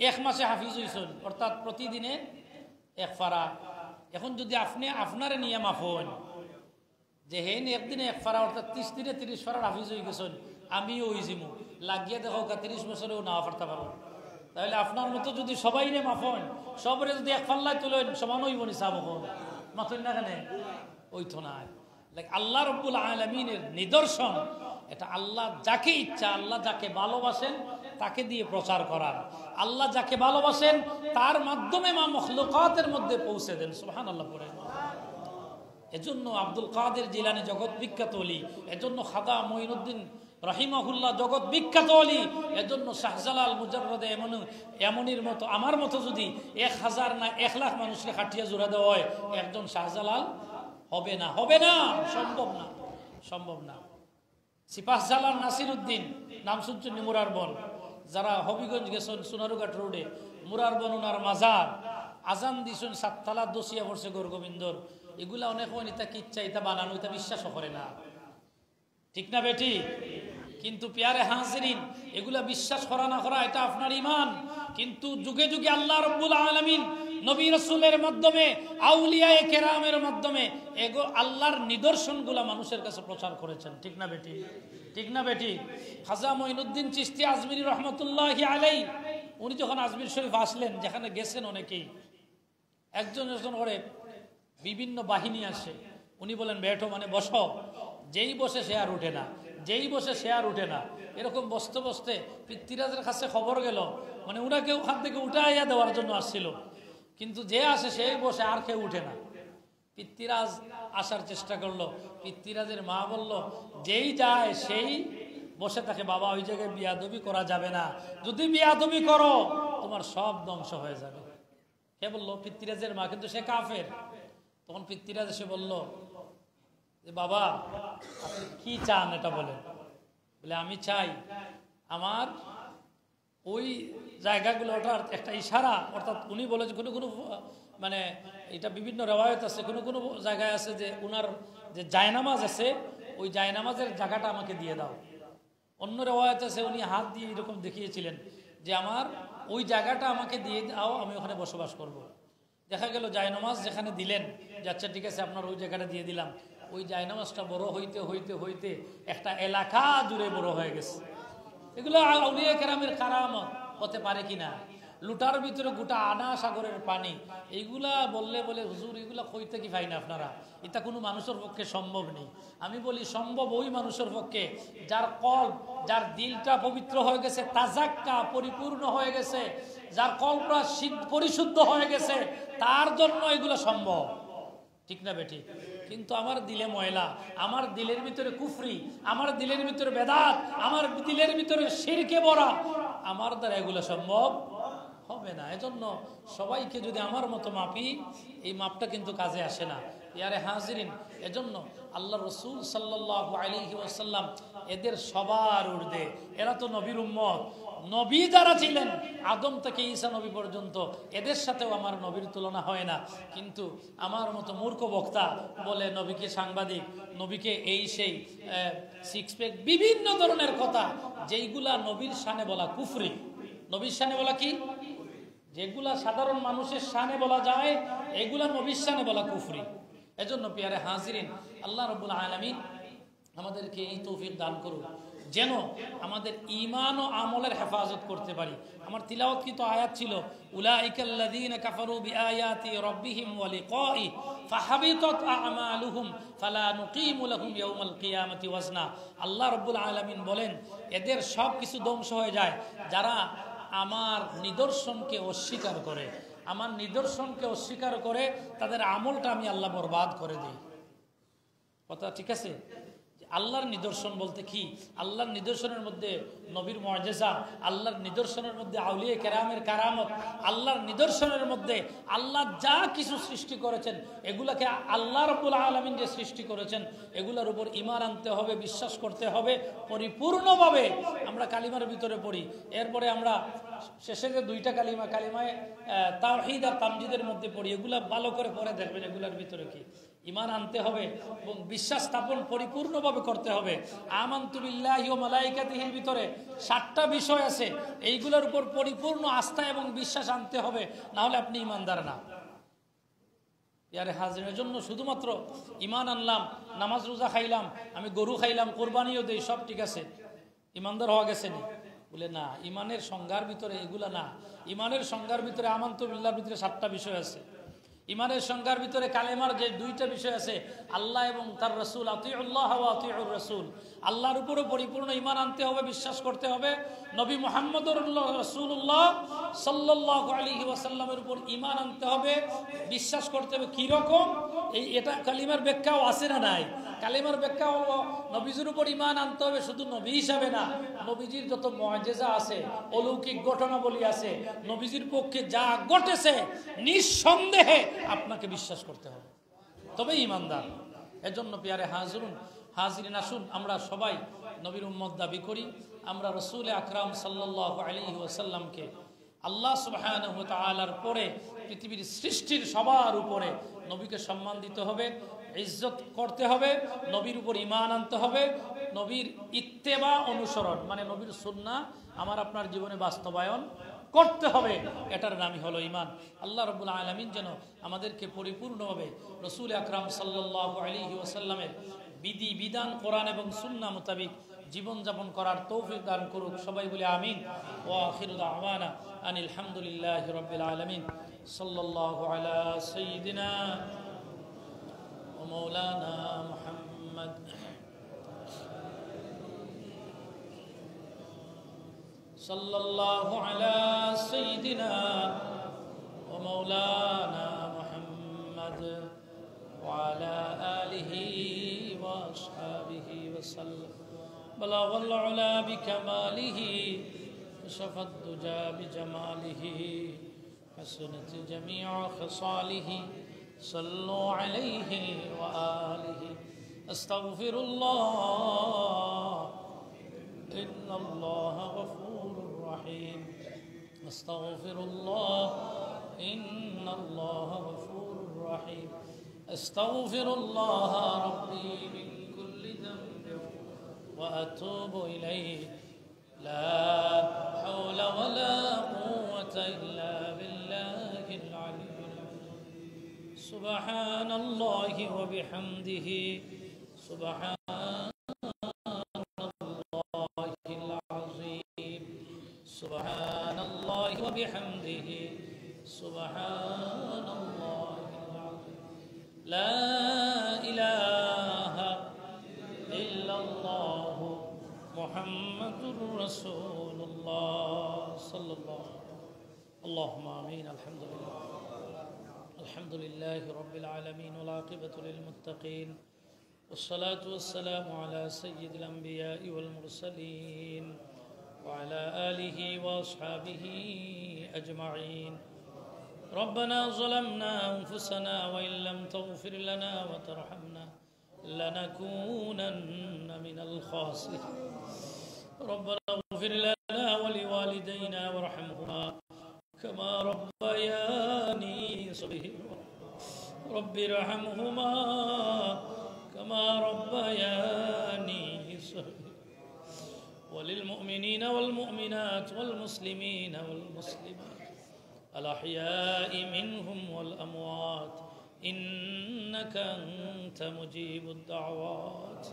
1 মাসে হাফিজ হইছেন, অর্থাৎ প্রতিদিনে 1 পারা। এখন যদি আপনি আপনারে নিয়ে মাফন যে হেন একদিনে 1 পারা, অর্থাৎ 30 দিনে 30 পারার হাফিজ হয়ে গেছেন, আমিও ওই জিমু লাগিয়ে দেখো 30 বছরেও না পারতে পারো। তাহলে আপনার মতো যদি সবাই নে মাফন, সবরে যদি 1 পাল্লায় তুলেন, সমান হইব নি? সাবক মাথুন না কেন? ওই তো না। আল্লাহ রব্বুল আলামিনের নিদর্শন, এটা আল্লাহ যাকে ইচ্ছা, আল্লাহ যাকে ভালোবাসেন তাকে দিয়ে প্রচার করার। আল্লাহ যাকে ভালোবাসেন তার মাধ্যমে মা মখলুকাতের মধ্যে পৌঁছে দেন। সুবহানাল্লাহ পড়ে। এজন্য আব্দুল কাদের জিলানী জগৎ বিখ্যাত ওলি, এজন্য খাজা মঈনুদ্দিন রাহিমাহুল্লাহ জগৎ বিখ্যাত ওলি, এজন্য শাহজালাল মুজাররদে এমনির মতো, আমার মতো যদি 1000 না 1 লাখ মানুষকে খাটিয়ে জোড়া দেওয়া হয়, একজন শাহজালাল হবে না, হবে না, সম্ভব না, সম্ভব না। সিপাহজালাল নাসিরউদ্দিন, নাম শুনছেন? মুরার বন, যারা হবিগঞ্জ গেছেন সোনারুঘাট রোডে, মুরার বন ওনার মাজার। আজান দিছুন সাততলা দোষিয়া পড়ছে গৌরগোবিন্দর, এগুলা অনেক অনিতা কিচ্ছা এটা বানানো, এটা বিশ্বাসও করে না, ঠিক না বেটি? কিন্তু পিয়ারে হাজিরিন, এগুলা বিশ্বাস করা না করা এটা আপনার ইমান। কিন্তু যুগে যুগে আল্লাহ রাব্বুল আলামিন নবী রাসূলের মাধ্যমে, আউলিয়ায়ে কেরামের মাধ্যমে আল্লাহর নিদর্শনগুলা মানুষের কাছে প্রচার করেছেন, ঠিক না বেটি? ঠিক না বেটি? খাজা মঈনুদ্দিন চিশতি আজমিরি রহমতুল্লাহি আলাইহি, উনি যখন আজমির শরীফ আসলেন, যেখানে গেছেন অনেকেই, একজন একজন করে বিভিন্ন বাহিনী আসে, উনি বলেন বেঠো, মানে বসো, যেই বসে সে আর উঠে না, যেই বসে সে আর উঠে না। এরকম বসতে বসতে পৃথ্বীরাজের কাছে খবর গেল, মানে ওনাকে ওখান থেকে উঠাইয়া দেওয়ার জন্য আসছিল, কিন্তু যে আসে সেই বসে, আর কেউ উঠে না। পৃথ্বীরাজ আসার চেষ্টা করলো, পৃথ্বীরাজের মা বলল যেই যায় সেই বসে থাকে, বাবা ওই জায়গায় বিয়াদবি করা যাবে না, যদি বিয়াদবি করো তোমার সব ধ্বংস হয়ে যাবে। কে বললো? পৃথ্বীরাজের মা, কিন্তু সে কাফের। তখন পৃথ্বীরাজ এসে বলল যে বাবা আপনি কি চান এটা বলেন। বলে আমি চাই আমার ওই জায়গাগুলো ওঠার একটা ইশারা, অর্থাৎ উনি বলে যে কোনো কোনো মানে এটা বিভিন্ন রেওয়ায়ত আছে, কোনো কোনো জায়গায় আছে যে উনার যে জায়নামাজ আছে ওই জায়নামাজের জায়গাটা আমাকে দিয়ে দাও। অন্য রেওয়ায়ত আছে উনি হাত দিয়ে এরকম দেখিয়েছিলেন যে আমার ওই জায়গাটা আমাকে দিয়ে দাও, আমি ওখানে বসবাস করব। দেখা গেল জায়নামাজ যেখানে দিলেন, যে আচ্ছা ঠিক আছে আপনার ওই জায়গাটা দিয়ে দিলাম, ওই জায়নামাজটা বড় হইতে হইতে হইতে একটা এলাকা জুড়ে বড় হয়ে গেছে। এগুলো আউলিয়া কেরামের কারামত হতে পারে কিনা? লুটার ভিতরে গোটা আনা সাগরের পানি, এইগুলা বললে বলে হুজুর এগুলা কইতে কি পাই না আপনারা, এটা কোনো মানুষের পক্ষে সম্ভব নেই। আমি বলি সম্ভব ওই মানুষের পক্ষে যার কল্প, যার দিলটা পবিত্র হয়ে গেছে, তাজাক্কা পরিপূর্ণ হয়ে গেছে, যার কল্পটা পরিশুদ্ধ হয়ে গেছে, তার জন্য এগুলো সম্ভব, ঠিক না বেটি? কিন্তু আমার দিলে ময়লা, আমার দিলের ভিতরে কুফরি, আমার দিলের ভিতরে বেদাত, আমার দিলের ভিতরে শিরকে ভরা, আমার দ্বারা এগুলো সম্ভব হবে না। এজন্য সবাইকে যদি আমার মতো মাপি, এই মাপটা কিন্তু কাজে আসে না। ইয়ারে হাজিরিন, এজন্য আল্লাহ রসুল সাল্লাল্লাহু আলাইহি ওয়াসাল্লাম এদের সবার ঊর্ধ্বে, এরা তো নবীর উম্মত। নবী যারা ছিলেন আদম থেকে ঈসা নবী পর্যন্ত, এদের সাথেও আমার নবীর তুলনা হয় না। কিন্তু আমার মতো মূর্খ বক্তা বলে নবীকে সাংবাদিক, নবীকে এই সেই সিক্স প্যাক, বিভিন্ন ধরনের কথা যেইগুলা নবীর শানে বলা কুফরি। নবীর শানে বলা কি? যেগুলা সাধারণ মানুষের শানে বলা যায়, এগুলা নবীর শানে বলা কুফরি। এজন্য পিয়ারে হাজিরিন, আল্লাহ রাব্বুল আলামিন আমাদেরকে এই তৌফিক দান করুন যেন আমাদের ঈমান ও আমলের হেফাজত করতে পারি। আমার তিলাওয়াতকৃত আয়াত ছিল উলাইকাল্লাযীনা কাফারু বিআয়াতি রাব্বিহিম ওয়া লিকাইহি ফাহাবিতাত আমালুহুম ফালা নুকিমু লাহুম ইয়াওমাল কিয়ামাতি ওয়াজনা। আল্লাহ রাব্বুল আলামিন বলেন এদের সব কিছু ধ্বংস হয়ে যায় যারা আমার নিদর্শনকে অস্বীকার করে। আমার নিদর্শনকে অস্বীকার করে তাদের আমলটা আমি আল্লাহ বরবাদ করে দিই। কথা ঠিক আছে? আল্লাহর নিদর্শন বলতে কি? আল্লাহর নিদর্শনের মধ্যে নবীর মুআজিজা, আল্লাহর নিদর্শনের মধ্যে আউলিয়া কেরামের কারামত, আল্লাহর নিদর্শনের মধ্যে আল্লাহ যা কিছু সৃষ্টি করেছেন এগুলাকে আল্লাহ রাব্বুল আলামিন যে সৃষ্টি করেছেন এগুলার উপর ঈমান আনতে হবে, বিশ্বাস করতে হবে পরিপূর্ণভাবে। আমরা কালিমার ভিতরে পড়ি, এরপরে আমরা শেষে যে দুইটা কালিমা, কালিমায় তাওহীদ আর তামজিদের মধ্যে পড়ি, এগুলা ভালো করে পড়ে দেখবেন এগুলার ভিতরে কি ঈমান আনতে হবে এবং বিশ্বাস স্থাপন পরিপূর্ণভাবে করতে হবে। আমানতু বিল্লাহি ওয়া মালাইকাতিহির ভিতরে 7টা বিষয় আছে, এইগুলোর উপর পরিপূর্ণ আস্থা এবং বিশ্বাস আনতে হবে, না হলে আপনি ঈমানদার না। ইয়ারে হাজিরের জন্য শুধুমাত্র ঈমান আনলাম, নামাজ রোজা খাইলাম, আমি গরু খাইলাম, কোরবানিও দেই, সব ঠিক আছে, ঈমানদার হওয়া গেছে না বলে না। ঈমানের সংজ্ঞার ভিতরে এগুলা না। ঈমানের সংজ্ঞার ভিতরে আমানতু বিল্লাহর ভিতরে 7টা বিষয় আছে। ইমানের সংজ্ঞার ভিতরে কালেমার যে 2টা বিষয় আছে, আল্লাহ এবং তার রাসূল, আতিউল্লাহ ওয়া আতিউর রাসূল, আল্লাহর উপরে পরিপূর্ণ ঈমান আনতে হবে, বিশ্বাস করতে হবে। নবী মুহাম্মদুর রাসূলুল্লাহ সাল্লাল্লাহু আলাইহি ওয়াসাল্লামের উপর ঈমান আনতে হবে, বিশ্বাস করতে হবে। কি রকম? এটা কালিমার ব্যাখ্যাও আছে না নাই? কালিমার ব্যাখ্যা হলো নবীজির উপর ঈমান আনতে হবে শুধু নবী হিসাবে না, নবীজির যত মুআজিজা আছে, অলৌকিক ঘটনাবলী আছে, নবীজির পক্ষে যা ঘটেছে নিঃসন্দেহে আপনাকে বিশ্বাস করতে হবে, তবে ঈমানদার। এজন্য পিয়ারে হাজিরিন আসুন আমরা সবাই নবীর উম্মত দাবি করি। আমরা রাসূল আকরাম সাল্লাল্লাহু আলাইহি ওয়াসাল্লামকে আল্লাহ সুবহানাহু ওয়া তাআলার পরে পৃথিবীর সৃষ্টির সবার উপরে নবীকে সম্মান দিতে হবে, ইজ্জত করতে হবে, নবীর উপর ঈমান আনতে হবে, নবীর ইত্তেবা অনুসরণ মানে নবীর সুন্নাহ আমার আপনার জীবনে বাস্তবায়ন করতে হবে। এটার নামই হলো ঈমান। আল্লাহ রাব্বুল আলামিন যেন আমাদেরকে পরিপূর্ণভাবে রাসূল আকরাম সাল্লাল্লাহু আলাইহি ওয়াসাল্লামের বিধি বিধান কোরআন এবং সুন্নাহ মোতাবেক জীবন যাপন করার তৌফিক দান করুক। সবাই বলে আমিন। ওয়া আখিরু দাওয়ানা আনিল হামদুলিল্লাহি রাব্বিল আলামিন। সাল্লাল্লাহু আলা সাইয়্যিদিনা ওয়া মাওলানা মুহাম্মদ। সাল্লাল্লাহু আলা সাইয়্যিদিনা ওয়া মাওলানা মুহাম্মদ ওয়া আলা আলিহি ওয়া আসহাবিহি ওয়া সাল্লাম। بلغ العلا بكماله كشف الدجى بجماله حسنت جميع خصاله صلوا عليه وآله. أستغفر الله إن الله غفور رحيم. أستغفر الله إن الله غفور رحيم. أستغفر الله ربي من كل ذنب وأتوب إليه. لا حول ولا قوة إلا بالله العلي العظيم. سبحان الله وبحمده سبحان الله العظيم. سبحان الله وبحمده سبحان الله العظيم. لا إله إلا الله محمد رسول الله صلى الله عليه وسلم. اللهم آمين. الحمد لله. الحمد لله رب العالمين والعاقبة للمتقين والصلاة والسلام على سيد الأنبياء والمرسلين وعلى آله وأصحابه أجمعين. ربنا ظلمنا أنفسنا وإن لم تغفر لنا وترحمنا لنكونن من الخاسرين. ربنا اغفر لنا ولوالدينا وارحمهما كما ربياني صغيرا. رب ارحمهما كما ربياني صغيرا. وللمؤمنين والمؤمنات والمسلمين والمسلمات الأحياء منهم والأموات إنك أنت مجيب الدعوات.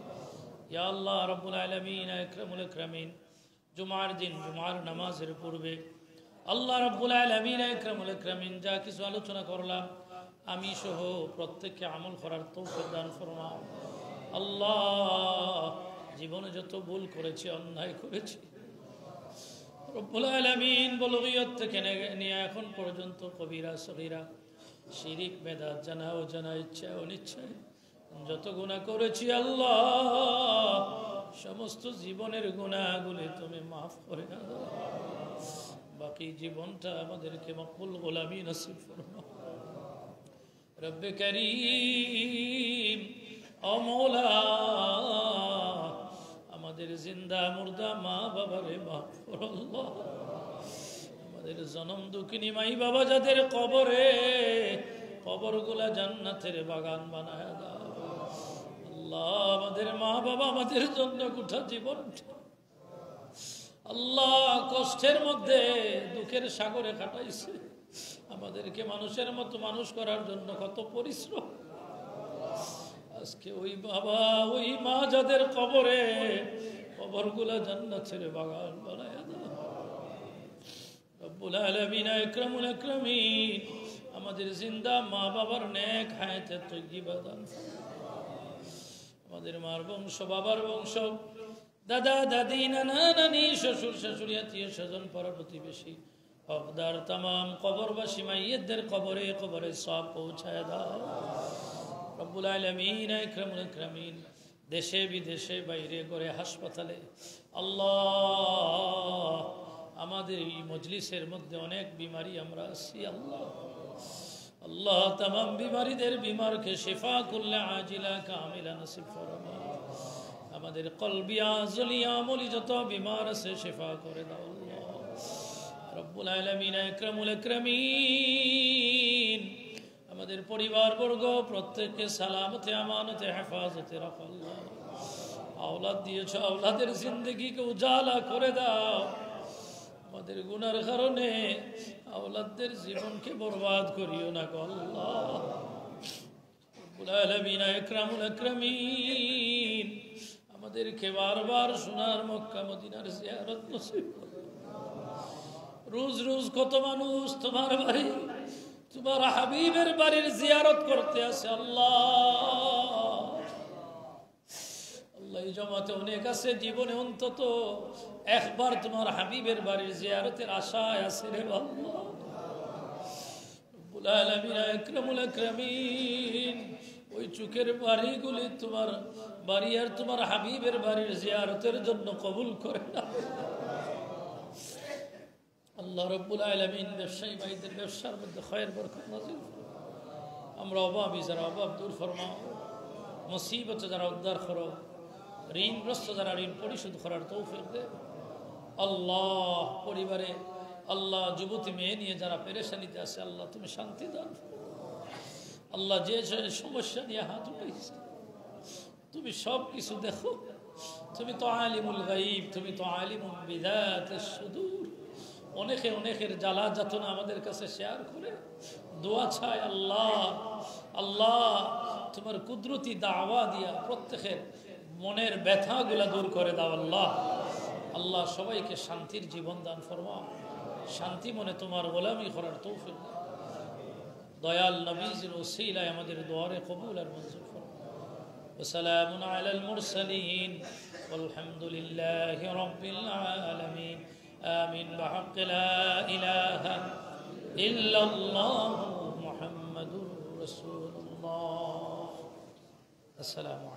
يا الله رب العالمين أكرم الأكرمين. জুমার দিন জুমার নামাজের পূর্বে আল্লাহ রাব্বুল আলামিন আকরামুল আকরামিন যা কিছু আলোচনা করলাম আমি সহ প্রত্যেককে আমল করার তৌফিক দান ফরমাও। আল্লাহ জীবনে যত ভুল করেছি অন্যায় করেছি রব্বুল আলামিন বলগিয়ত থেকে নিয়ে এখন পর্যন্ত কবিরা সগীরা শিরিক বেদাত জানা ও জানা ইচ্ছা অনিচ্ছায় যত গুনাহ করেছি আল্লাহ সমস্ত জীবনের গুনাহগুলি তুমি মাফ করে দাও। বাকি জীবনটা আমাদেরকে মকবুল গোলামি নসিব ফরমাও। রব্বে কারীম ও মওলা আমাদের জিন্দা মুর্দা মা বাবারে মাফ করো আল্লাহ। আমাদের জনম দুঃখিনী মাই বাবা যাদের কবরে কবরগুলা জান্নাতের বাগান বানায় দাও আল্লাহ। আমাদের মা বাবা আমাদের জন্য গোটা জীবন আল্লাহ কষ্টের মধ্যে দুঃখের সাগরে কাটাইছে। আমাদেরকে মানুষের মতো মানুষ করার জন্য কত পরিশ্রম। আজকে ওই বাবা ওই মা যাদের কবরে কবরগুলা জান্নাতের বাগান বানায় দাও রব্বুল আলামিন আকরামুল আকরামিন। আমাদের জিন্দা মা বাবার নেক হায়াতে তয়্যিবা দান। আমাদের মার বংশ বাবার বংশ দাদা দাদি নানা নানি শ্বশুর শাশুড়ি আত্মীয় স্বজন পাড়া প্রতিবেশী হকদার তামাম কবরবাসী মাইয়্যিতদের কবরে কবরে সওয়াব পৌঁছায় দাও রব্বুল আলামিন আকরামুল আকরামিন। দেশে বিদেশে বাইরে করে হাসপাতালে আল্লাহ আমাদের এই মজলিসের মধ্যে অনেক বিমারি আমরা আছি আল্লাহ। আল্লাহ তামাম বিমারিদের বিমারকে শিফা কুল্লে আজিলা কামিলা নসিব ফরমা। আমাদের কলবিয়া জলিয়া আমলি যত বিমার আছে শিফা করে দাও আল্লাহ। রব্বুল আলামিন আকরামুল আকরামিন আমাদের পরিবারবর্গ প্রত্যেককে সালামতে আমানতে হেফাজতে রাখো আল্লাহ। আওলাদ দিয়েছ, আওলাদের জিন্দগিকে উজালা করে দাও। আমাদের গুনার কারণে আওলাদদের জীবনকে বরবাদ করিও না গো আল্লাহ। রব্বুল আলামিন আকরামুল আকরামিন আমাদেরকে বারবার সোনার মক্কা মদিনার জিয়ারত নসিব করো। রোজ রোজ কত মানুষ তোমার বাড়ি, তোমার হাবিবের বাড়ির জিয়ারত করতে আসে আল্লাহ। আল্লাহ এই জমাতে অনেক আছে, জীবনে অন্তত একবার তোমার হাবিবের বাড়ির জিয়ারতের আশায় আছে রে আল্লাহ। রব্বুল আলামিন আকরামুল আকরামিন ওই চুকের বাড়িগুলি তোমার বাড়ি আর তোমার হাবিবের বাড়ির জিয়ারতের জন্য কবুল করে না আল্লাহ। রব্বুল আলামিন ব্যবসায়ী ভাইদের ব্যবসার মধ্যে খয়ের বরকত নাযিল করো। আমরা অভাবী যারা অভাব দূর ফরমাও, মুসিবতে যারা উদ্ধার করো, ঋণগ্রস্ত যারা ঋণ পরিশোধ করার তৌফিক দে আল্লাহ। পরিবারে আল্লাহ যুবতী মেয়ে নিয়ে যারা পেরেশানিতে আছে আল্লাহ তুমি শান্তি দান আল্লাহ। যে সমস্যা নিয়ে হাত উঠাইছে তুমি সব কিছু দেখো, তুমি তো আলিমুল গায়ব, তুমি তো আলিমুল বিদাতিস সুদূর। অনেকে অনেকের জ্বালা যাতনা আমাদের কাছে শেয়ার করে দোয়া চায় আল্লাহ। আল্লাহ তোমার কুদরতি দাওয়া দিয়া প্রত্যেকের মনের ব্যথাগুলা দূর করে দাও আল্লাহ। আল্লাহ সবাইকে শান্তির জীবন দান ফরমাও, শান্তি মনে তোমার গোলামি করার তৌফিক দাও। দয়াল নবীজির ওসিলায় আমাদের দোয়ারে কবুল আর মঞ্জুর ফরমাও। ওয়াসালামুন আলাল মুরসালিন ওয়ালহামদুলিল্লাহি রাব্বিল আলামিন। آمين بحق لا إله إلا الله محمد رسول الله। السلام عليكم।